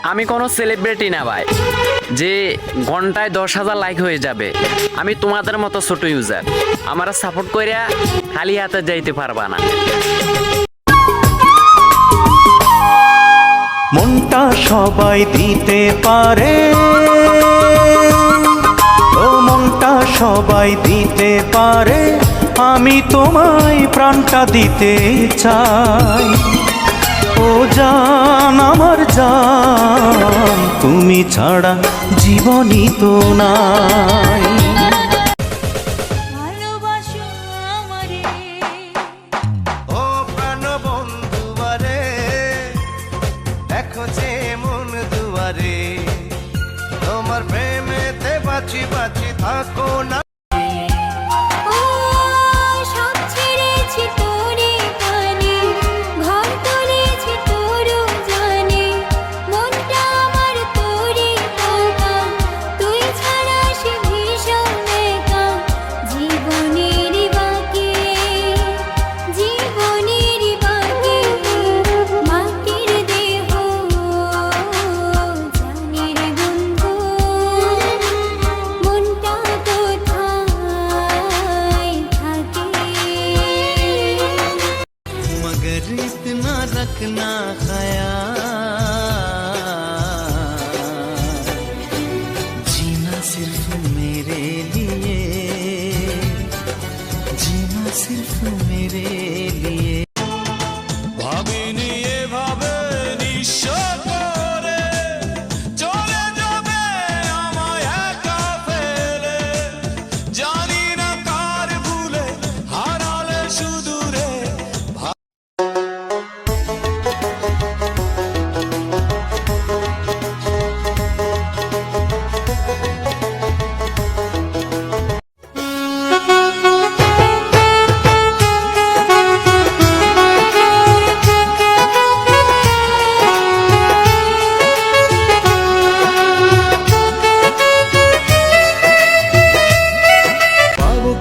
আমি কোনো সেলিব্রিটি না ভাই যে ঘন্টায় 10,000 লাইক হয়ে যাবে। আমি তোমাদের মতো ছোট ইউজার, আমারা সাপোর্ট কইরা খালি হাতে যাইতে পারবা না। মনটা সবাই দিতে পারে, ও মনটা সবাই দিতে পারে, আমি তোমায় প্রাণটা দিতে চাই। ও জান আমার জান, তুমি ছাড়া জীবনই তো নাই। ও প্রাণ বন্ধু বারে, দেখো যে মন দুয়ারে, তোমার প্রেমেতে বাঁচি বাঁচি থাকো না। इतना रखना ख्याल, जीना सिर्फ मेरे लिए, जीना सिर्फ मेरे लिए। भाविनी ये भावे निश्चय करे, चले जाबे আমায় একা ফেলে, জানি না কার ভুলে হারালে শুধু রে।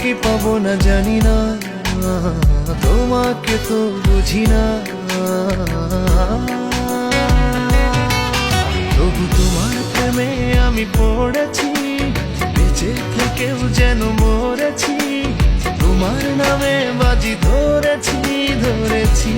কি পাবো না জানি না, তোমাকে তো বুঝি না, তবু তোমার প্রেমে আমি পড়েছি, বেঁচে থেকেও যেন মরেছি, তোমার নামে বাজি ধরেছি ধরেছি।